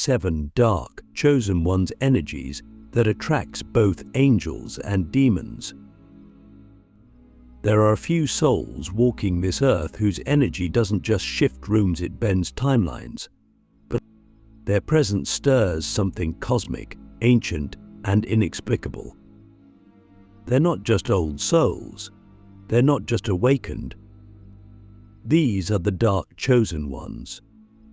7 dark, chosen ones energies that attracts both angels and demons. There are a few souls walking this earth whose energy doesn't just shift rooms, it bends timelines. But their presence stirs something cosmic, ancient, and inexplicable. They're not just old souls. They're not just awakened. These are the dark chosen ones.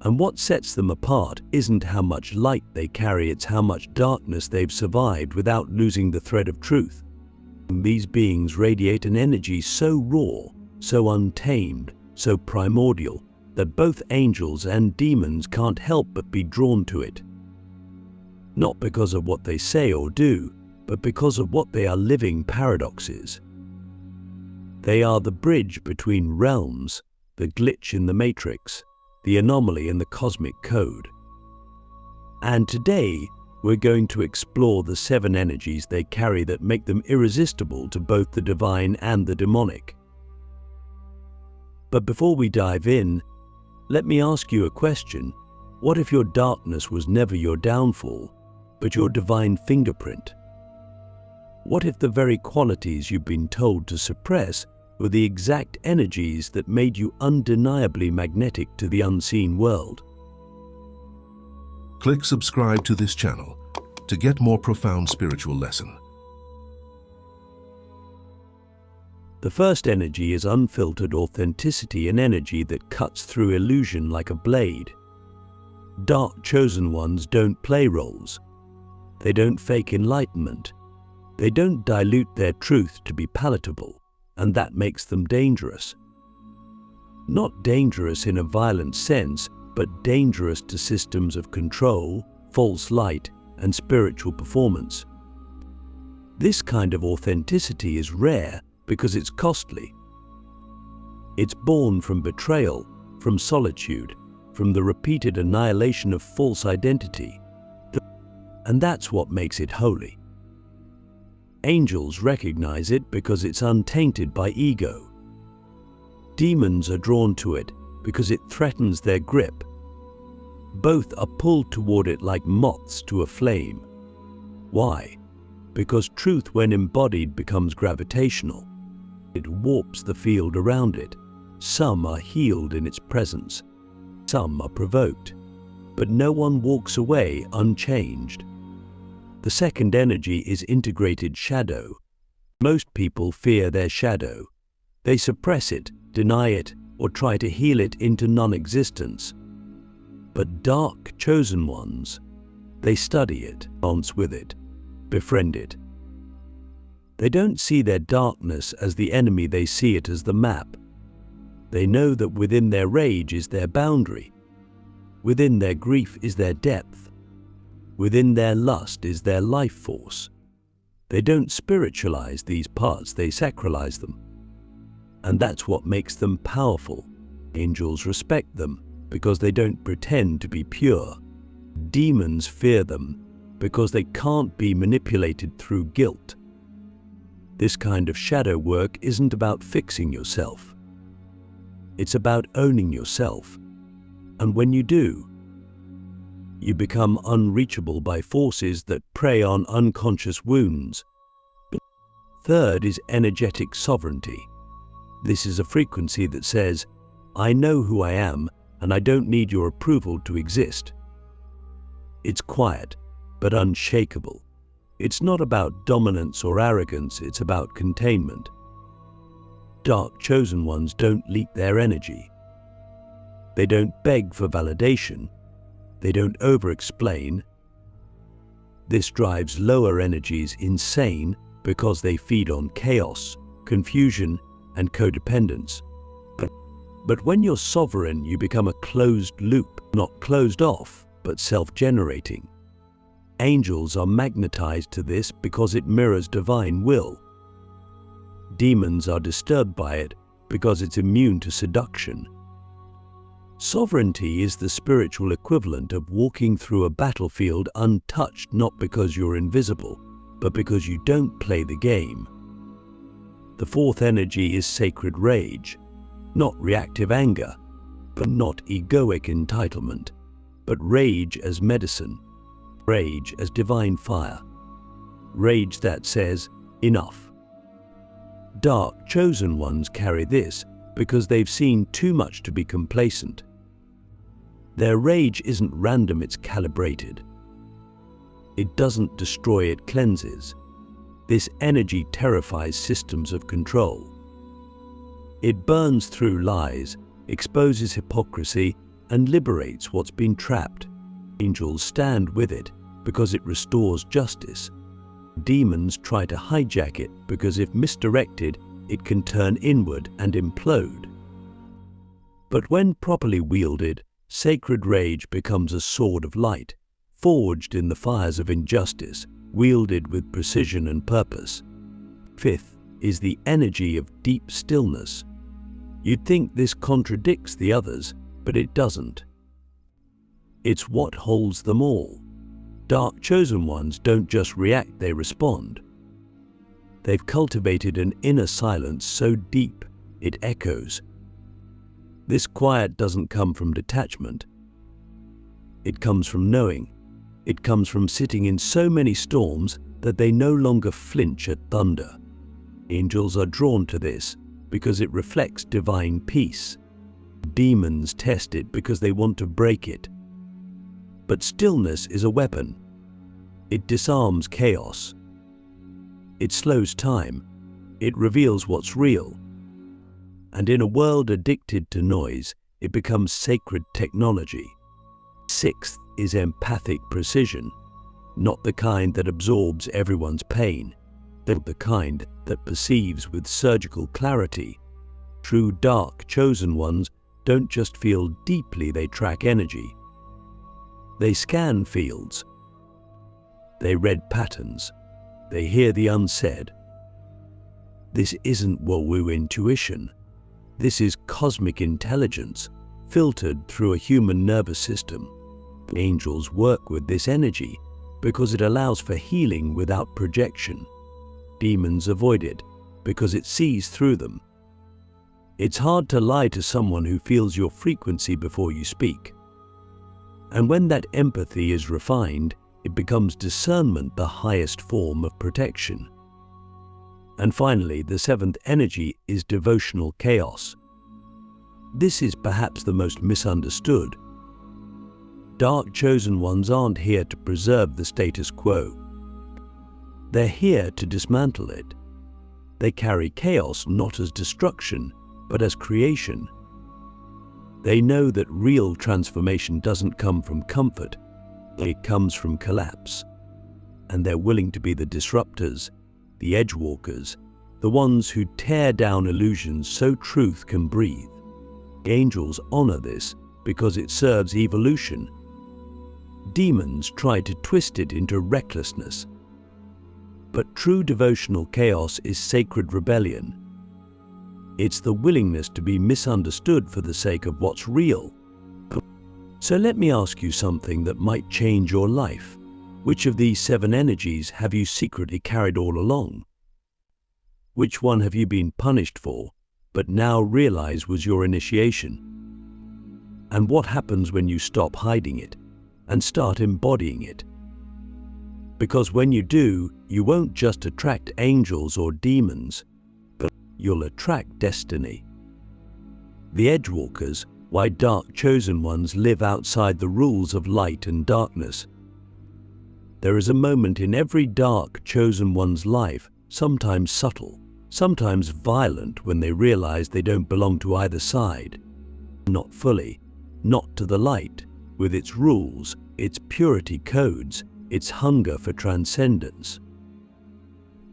And what sets them apart isn't how much light they carry, it's how much darkness they've survived without losing the thread of truth. These beings radiate an energy so raw, so untamed, so primordial, that both angels and demons can't help but be drawn to it. Not because of what they say or do, but because of what they are living paradoxes. They are the bridge between realms, the glitch in the matrix, the anomaly in the cosmic code. And today, we're going to explore the 7 energies they carry that make them irresistible to both the divine and the demonic. But before we dive in, let me ask you a question. What if your darkness was never your downfall, but your divine fingerprint? What if the very qualities you've been told to suppress were the exact energies that made you undeniably magnetic to the unseen world? Click subscribe to this channel to get more profound spiritual lesson. The first energy is unfiltered authenticity, an energy that cuts through illusion like a blade. Dark chosen ones don't play roles. They don't fake enlightenment. They don't dilute their truth to be palatable, and that makes them dangerous. Not dangerous in a violent sense, but dangerous to systems of control, false light, and spiritual performance. This kind of authenticity is rare because it's costly. It's born from betrayal, from solitude, from the repeated annihilation of false identity. And that's what makes it holy. Angels recognize it because it's untainted by ego. Demons are drawn to it because it threatens their grip. Both are pulled toward it like moths to a flame. Why? Because truth, when embodied, becomes gravitational. It warps the field around it. Some are healed in its presence. Some are provoked. But no one walks away unchanged. The second energy is integrated shadow. Most people fear their shadow. They suppress it, deny it, or try to heal it into non-existence. But dark chosen ones, they study it, dance with it, befriend it. They don't see their darkness as the enemy, they see it as the map. They know that within their rage is their boundary. Within their grief is their depth. Within their lust is their life force. They don't spiritualize these parts, they sacralize them. And that's what makes them powerful. Angels respect them because they don't pretend to be pure. Demons fear them because they can't be manipulated through guilt. This kind of shadow work isn't about fixing yourself. It's about owning yourself. And when you do, you become unreachable by forces that prey on unconscious wounds. Third is energetic sovereignty. This is a frequency that says, I know who I am, and I don't need your approval to exist. It's quiet, but unshakable. It's not about dominance or arrogance, it's about containment. Dark chosen ones don't leak their energy. They don't beg for validation. They don't over-explain. This drives lower energies insane because they feed on chaos, confusion, and codependence. But when you're sovereign, you become a closed loop, not closed off, but self-generating. Angels are magnetized to this because it mirrors divine will. Demons are disturbed by it because it's immune to seduction. Sovereignty is the spiritual equivalent of walking through a battlefield untouched, not because you're invisible, but because you don't play the game. The fourth energy is sacred rage. Not reactive anger, but not egoic entitlement. but rage as medicine, rage as divine fire, rage that says, enough. Dark chosen ones carry this because they've seen too much to be complacent. Their rage isn't random, it's calibrated. It doesn't destroy, it cleanses. This energy terrifies systems of control. It burns through lies, exposes hypocrisy, and liberates what's been trapped. Angels stand with it because it restores justice. Demons try to hijack it because if misdirected, it can turn inward and implode. But when properly wielded, sacred rage becomes a sword of light, forged in the fires of injustice, wielded with precision and purpose. Fifth is the energy of deep stillness. You'd think this contradicts the others, but it doesn't. It's what holds them all. Dark chosen ones don't just react, they respond. They've cultivated an inner silence so deep it echoes. This quiet doesn't come from detachment. It comes from knowing. It comes from sitting in so many storms that they no longer flinch at thunder. Angels are drawn to this because it reflects divine peace. Demons test it because they want to break it. But stillness is a weapon. It disarms chaos. It slows time. It reveals what's real. And in a world addicted to noise, it becomes sacred technology. Sixth is empathic precision, not the kind that absorbs everyone's pain, but the kind that perceives with surgical clarity. True dark chosen ones don't just feel deeply, they track energy. They scan fields. They read patterns. They hear the unsaid. This isn't woo-woo intuition. This is cosmic intelligence, filtered through a human nervous system. Angels work with this energy because it allows for healing without projection. Demons avoid it because it sees through them. It's hard to lie to someone who feels your frequency before you speak. And when that empathy is refined, it becomes discernment, the highest form of protection. And finally, the seventh energy is devotional chaos. This is perhaps the most misunderstood. Dark chosen ones aren't here to preserve the status quo. They're here to dismantle it. They carry chaos not as destruction, but as creation. They know that real transformation doesn't come from comfort, it comes from collapse. And they're willing to be the disruptors, the edge walkers, the ones who tear down illusions so truth can breathe. Angels honor this because it serves evolution. Demons try to twist it into recklessness. But true devotional chaos is sacred rebellion. It's the willingness to be misunderstood for the sake of what's real. So let me ask you something that might change your life. Which of these seven energies have you secretly carried all along? Which one have you been punished for, but now realize was your initiation? And what happens when you stop hiding it and start embodying it? Because when you do, you won't just attract angels or demons, but you'll attract destiny. The edgewalkers, why dark chosen ones live outside the rules of light and darkness. There is a moment in every dark chosen one's life, sometimes subtle, sometimes violent, when they realize they don't belong to either side. Not fully, not to the light, with its rules, its purity codes, its hunger for transcendence.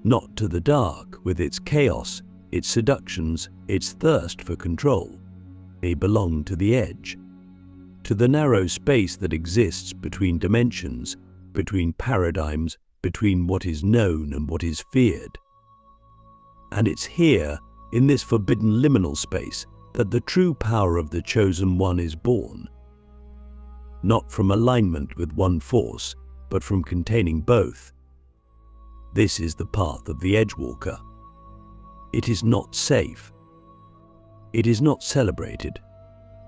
Not to the dark, with its chaos, its seductions, its thirst for control. They belong to the edge, to the narrow space that exists between dimensions, between paradigms, between what is known and what is feared. And it's here, in this forbidden liminal space, that the true power of the chosen one is born. Not from alignment with one force, but from containing both. This is the path of the edgewalker. It is not safe. It is not celebrated,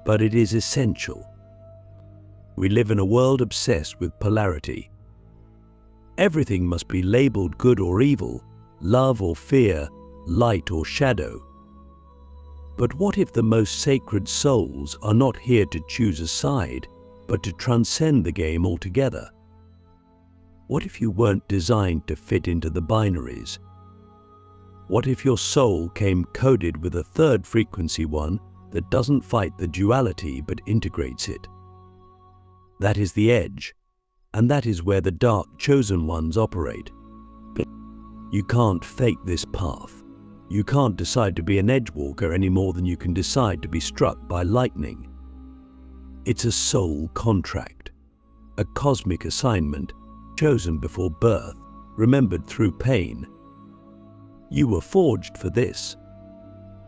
but it is essential. We live in a world obsessed with polarity. Everything must be labeled good or evil, love or fear, light or shadow. But what if the most sacred souls are not here to choose a side, but to transcend the game altogether? What if you weren't designed to fit into the binaries? What if your soul came coded with a third frequency one that doesn't fight the duality but integrates it? That is the edge, and that is where the dark chosen ones operate. You can't fake this path. You can't decide to be an edge walker any more than you can decide to be struck by lightning. It's a soul contract, a cosmic assignment chosen before birth, remembered through pain. You were forged for this.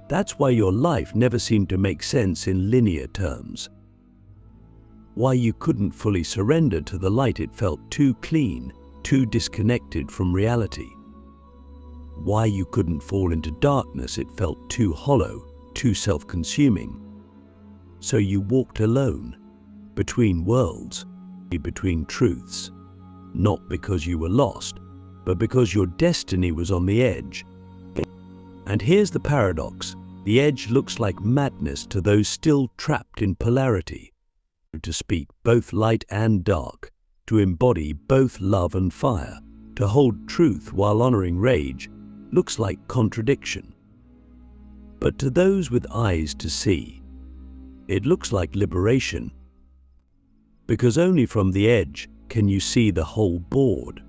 That's why your life never seemed to make sense in linear terms. Why you couldn't fully surrender to the light. It felt too clean, too disconnected from reality. Why you couldn't fall into darkness. It felt too hollow, too self-consuming. So you walked alone, between worlds, between truths, not because you were lost, but because your destiny was on the edge. And here's the paradox. The edge looks like madness to those still trapped in polarity. To speak both light and dark, to embody both love and fire, to hold truth while honoring rage, looks like contradiction. But to those with eyes to see, it looks like liberation. Because only from the edge can you see the whole board.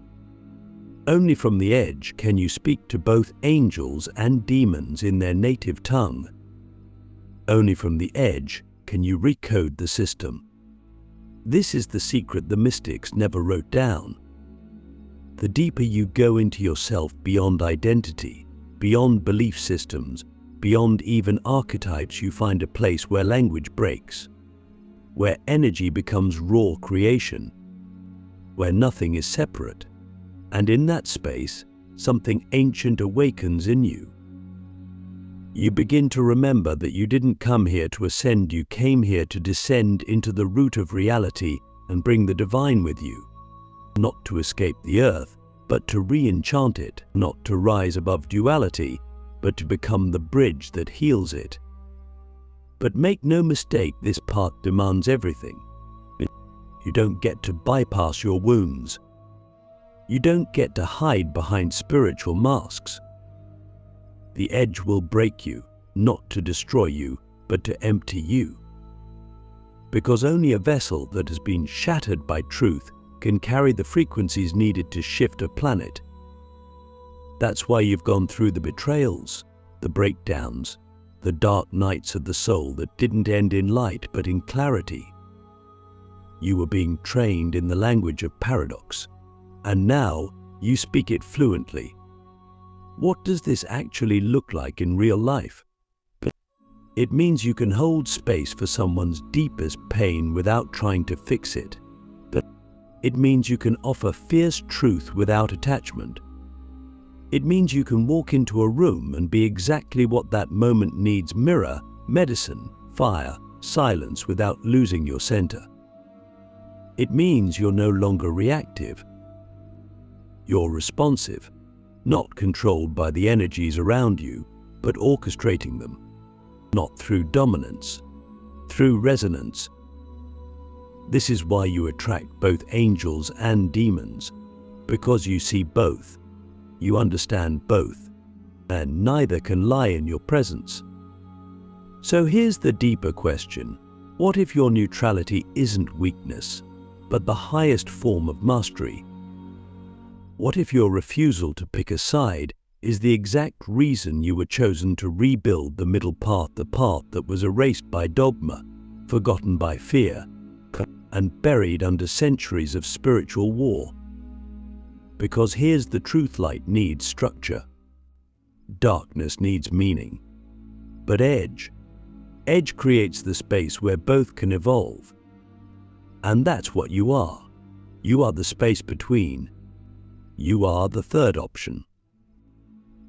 Only from the edge can you speak to both angels and demons in their native tongue. Only from the edge can you recode the system. This is the secret the mystics never wrote down. The deeper you go into yourself beyond identity, beyond belief systems, beyond even archetypes, you find a place where language breaks, where energy becomes raw creation, where nothing is separate. And in that space, something ancient awakens in you. You begin to remember that you didn't come here to ascend, you came here to descend into the root of reality and bring the divine with you. Not to escape the earth, but to re-enchant it, not to rise above duality, but to become the bridge that heals it. But make no mistake, this path demands everything. You don't get to bypass your wounds. You don't get to hide behind spiritual masks. The edge will break you, not to destroy you, but to empty you. Because only a vessel that has been shattered by truth can carry the frequencies needed to shift a planet. That's why you've gone through the betrayals, the breakdowns, the dark nights of the soul that didn't end in light but in clarity. You were being trained in the language of paradox, and now you speak it fluently. What does this actually look like in real life? It means you can hold space for someone's deepest pain without trying to fix it. It means you can offer fierce truth without attachment. It means you can walk into a room and be exactly what that moment needs: mirror, medicine, fire, silence, without losing your center. It means you're no longer reactive. You're responsive, not controlled by the energies around you, but orchestrating them. Not through dominance, through resonance. This is why you attract both angels and demons, because you see both, you understand both, and neither can lie in your presence. So here's the deeper question. What if your neutrality isn't weakness, but the highest form of mastery? What if your refusal to pick a side is the exact reason you were chosen to rebuild the middle path, the path that was erased by dogma, forgotten by fear, and buried under centuries of spiritual war? Because here's the truth: light needs structure. Darkness needs meaning. But edge creates the space where both can evolve. And that's what you are. You are the space between. You are the third option.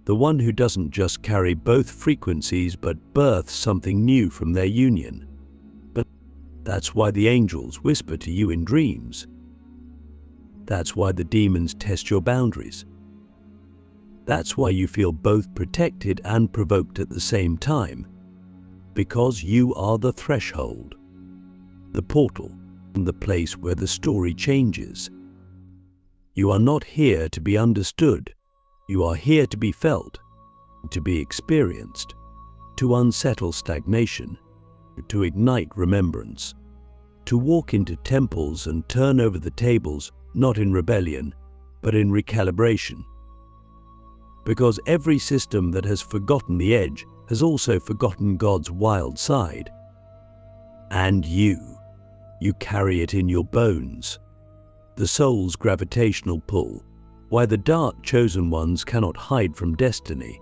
The one who doesn't just carry both frequencies but births something new from their union. That's why the angels whisper to you in dreams. That's why the demons test your boundaries. That's why you feel both protected and provoked at the same time. Because you are the threshold, the portal, and the place where the story changes. You are not here to be understood. You are here to be felt, to be experienced, to unsettle stagnation, to ignite remembrance, to walk into temples and turn over the tables, not in rebellion, but in recalibration. Because every system that has forgotten the edge has also forgotten God's wild side. And you carry it in your bones. The soul's gravitational pull, why the dark chosen ones cannot hide from destiny.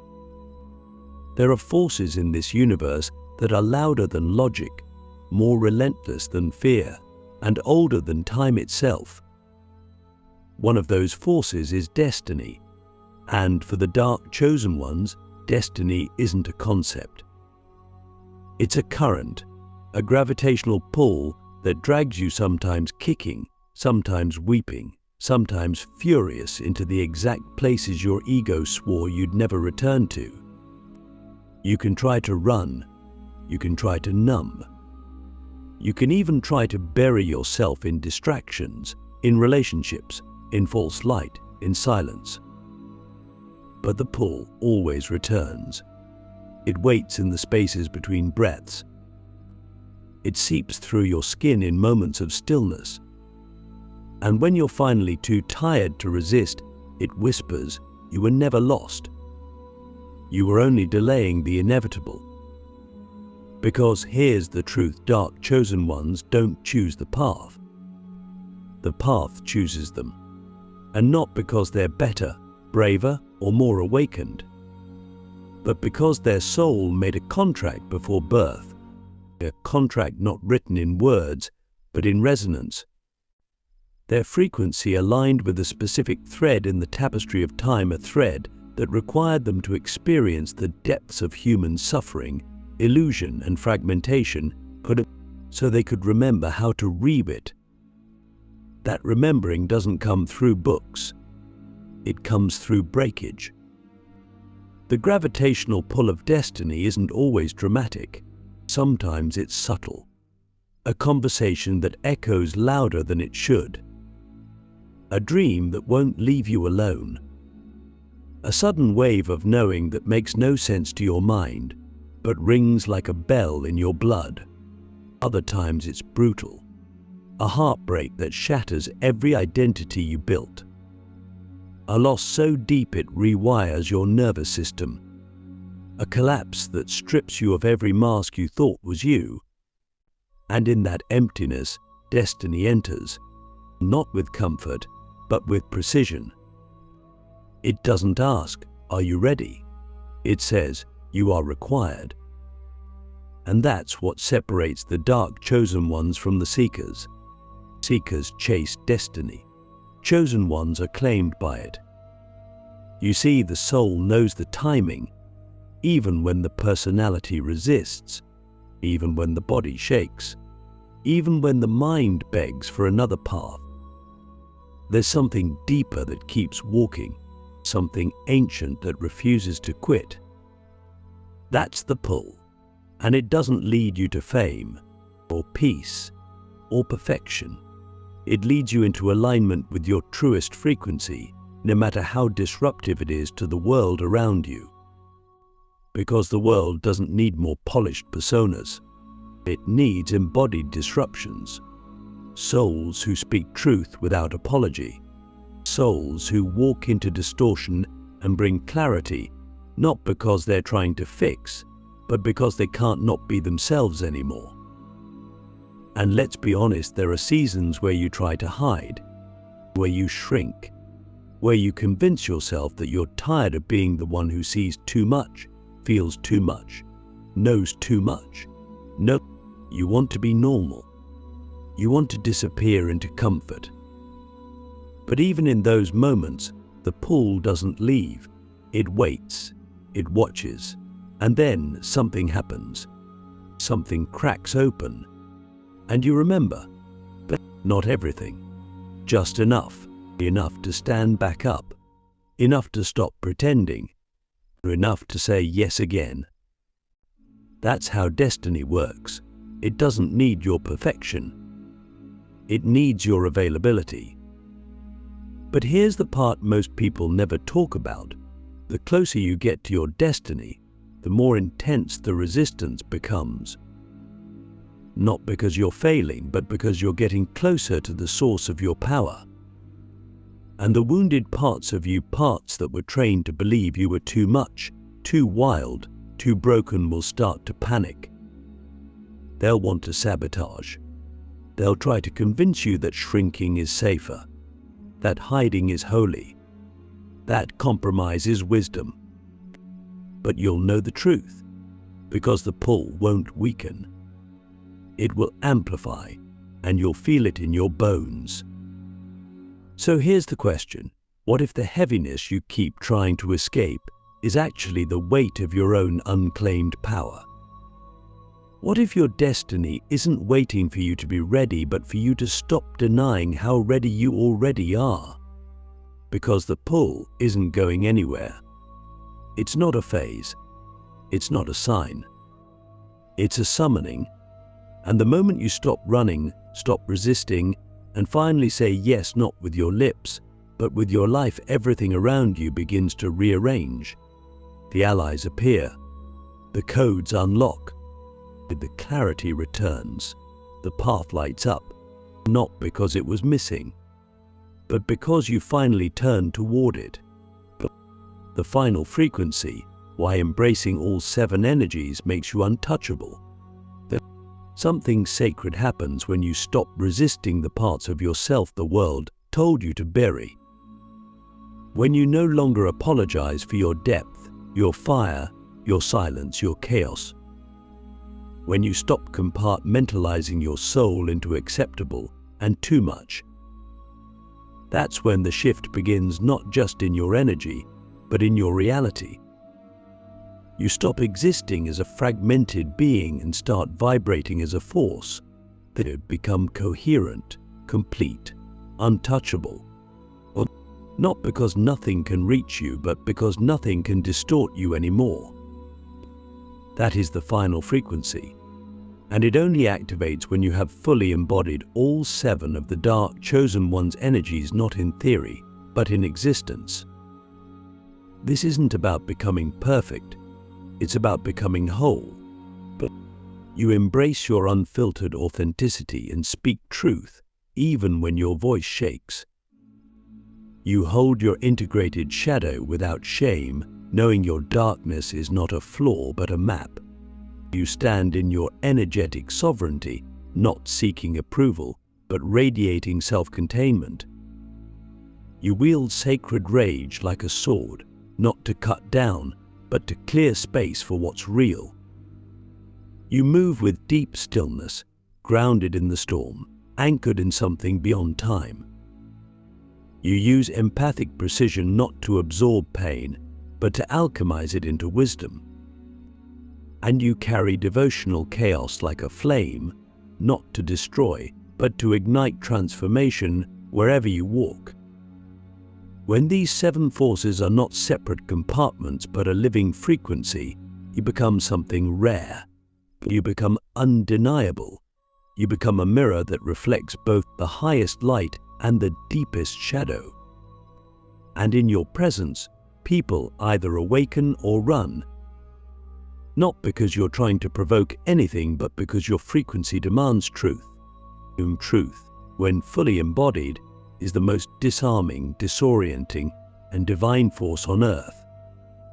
There are forces in this universe that are louder than logic, more relentless than fear, and older than time itself. One of those forces is destiny, and for the dark chosen ones, destiny isn't a concept. It's a current, a gravitational pull that drags you sometimes kicking, sometimes weeping, sometimes furious into the exact places your ego swore you'd never return to. You can try to run, you can try to numb. You can even try to bury yourself in distractions, in relationships, in false light, in silence. But the pull always returns. It waits in the spaces between breaths. It seeps through your skin in moments of stillness. And when you're finally too tired to resist, it whispers, you were never lost. You were only delaying the inevitable. Because here's the truth, dark chosen ones don't choose the path. The path chooses them. And not because they're better, braver, or more awakened, but because their soul made a contract before birth, a contract not written in words, but in resonance. Their frequency aligned with a specific thread in the tapestry of time, a thread that required them to experience the depths of human suffering, illusion, and fragmentation, so they could remember how to read it. That remembering doesn't come through books. It comes through breakage. The gravitational pull of destiny isn't always dramatic. Sometimes it's subtle. A conversation that echoes louder than it should. A dream that won't leave you alone. A sudden wave of knowing that makes no sense to your mind, but rings like a bell in your blood. Other times it's brutal. A heartbreak that shatters every identity you built. A loss so deep it rewires your nervous system. A collapse that strips you of every mask you thought was you. And in that emptiness, destiny enters, not with comfort, but with precision. It doesn't ask, are you ready? It says, you are required. And that's what separates the dark chosen ones from the seekers. Seekers chase destiny. Chosen ones are claimed by it. You see, the soul knows the timing, even when the personality resists, even when the body shakes, even when the mind begs for another path. There's something deeper that keeps walking, something ancient that refuses to quit. That's the pull, and it doesn't lead you to fame, or peace, or perfection. It leads you into alignment with your truest frequency, no matter how disruptive it is to the world around you. Because the world doesn't need more polished personas. It needs embodied disruptions. Souls who speak truth without apology. Souls who walk into distortion and bring clarity, not because they're trying to fix, but because they can't not be themselves anymore. And let's be honest, there are seasons where you try to hide, where you shrink, where you convince yourself that you're tired of being the one who sees too much, feels too much, knows too much. No, you want to be normal. You want to disappear into comfort. But even in those moments, the pull doesn't leave. It waits, it watches, and then something happens. Something cracks open. And you remember, but not everything, just enough to stand back up, enough to stop pretending, enough to say yes again. That's how destiny works. It doesn't need your perfection. It needs your availability. But here's the part most people never talk about. The closer you get to your destiny, the more intense the resistance becomes. Not because you're failing, but because you're getting closer to the source of your power. And the wounded parts of you, parts that were trained to believe you were too much, too wild, too broken, will start to panic. They'll want to sabotage. They'll try to convince you that shrinking is safer, that hiding is holy, that compromise is wisdom. But you'll know the truth, because the pull won't weaken. It will amplify, and you'll feel it in your bones. So here's the question: what if the heaviness you keep trying to escape is actually the weight of your own unclaimed power? What if your destiny isn't waiting for you to be ready, but for you to stop denying how ready you already are? Because the pull isn't going anywhere. It's not a phase. It's not a sign. It's a summoning. And the moment you stop running, stop resisting, and finally say yes, not with your lips, but with your life, everything around you begins to rearrange. The allies appear. The codes unlock. The clarity returns. The path lights up, not because it was missing, but because you finally turned toward it. The final frequency, why embracing all 7 energies makes you untouchable. Something sacred happens when you stop resisting the parts of yourself the world told you to bury. When you no longer apologize for your depth, your fire, your silence, your chaos. When you stop compartmentalizing your soul into acceptable and too much. That's when the shift begins, not just in your energy, but in your reality. You stop existing as a fragmented being and start vibrating as a force that had become coherent, complete, untouchable. Not because nothing can reach you, but because nothing can distort you anymore. That is the final frequency, and it only activates when you have fully embodied all 7 of the dark chosen one's energies, not in theory, but in existence. This isn't about becoming perfect, it's about becoming whole. But you embrace your unfiltered authenticity and speak truth, even when your voice shakes. You hold your integrated shadow without shame, knowing your darkness is not a flaw but a map. You stand in your energetic sovereignty, not seeking approval, but radiating self-containment. You wield sacred rage like a sword, not to cut down, but to clear space for what's real. You move with deep stillness, grounded in the storm, anchored in something beyond time. You use empathic precision not to absorb pain, but to alchemize it into wisdom. And you carry devotional chaos like a flame, not to destroy, but to ignite transformation wherever you walk. When these 7 forces are not separate compartments but a living frequency, you become something rare. You become undeniable. You become a mirror that reflects both the highest light and the deepest shadow. And in your presence, people either awaken or run. Not because you're trying to provoke anything, but because your frequency demands truth. Truth, when fully embodied, is the most disarming, disorienting, and divine force on earth.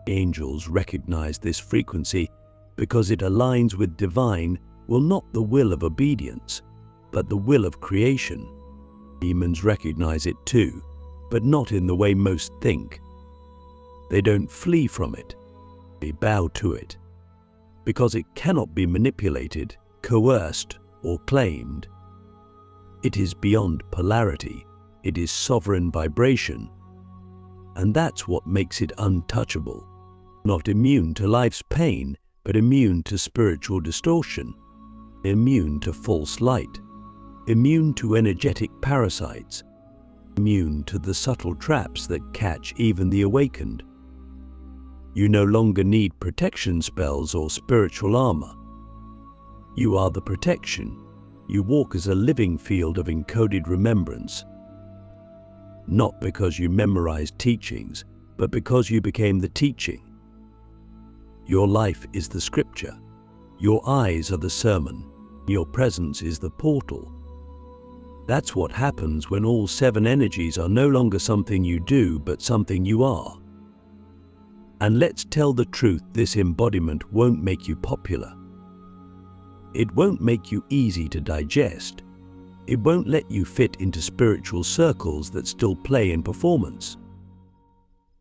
Angels recognize this frequency because it aligns with divine will, not the will of obedience, but the will of creation. Demons recognize it too, but not in the way most think. They don't flee from it, they bow to it, because it cannot be manipulated, coerced, or claimed. It is beyond polarity. It is sovereign vibration, and that's what makes it untouchable. Not immune to life's pain, but immune to spiritual distortion, immune to false light, immune to energetic parasites, immune to the subtle traps that catch even the awakened. You no longer need protection spells or spiritual armor. You are the protection. You walk as a living field of encoded remembrance. Not because you memorized teachings, but because you became the teaching. Your life is the scripture. Your eyes are the sermon. Your presence is the portal. That's what happens when all 7 energies are no longer something you do, but something you are. And let's tell the truth, this embodiment won't make you popular. It won't make you easy to digest. It won't let you fit into spiritual circles that still play in performance.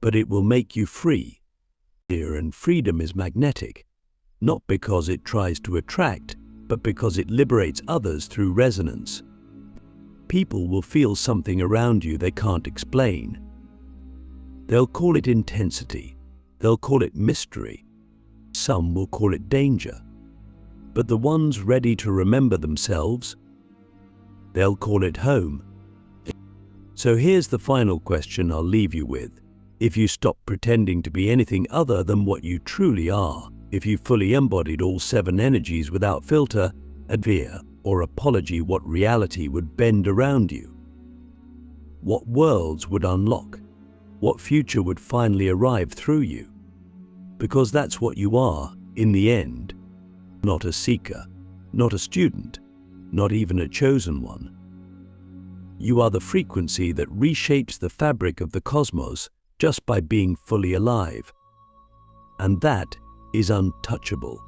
But it will make you free. And freedom is magnetic, not because it tries to attract, but because it liberates others through resonance. People will feel something around you they can't explain. They'll call it intensity. They'll call it mystery. Some will call it danger. But the ones ready to remember themselves, they'll call it home. So here's the final question I'll leave you with. If you stop pretending to be anything other than what you truly are, if you fully embodied all 7 energies without filter, adhere, or apology, what reality would bend around you? What worlds would unlock? What future would finally arrive through you? Because that's what you are, in the end. Not a seeker, not a student, not even a chosen one. You are the frequency that reshapes the fabric of the cosmos just by being fully alive. And that is untouchable.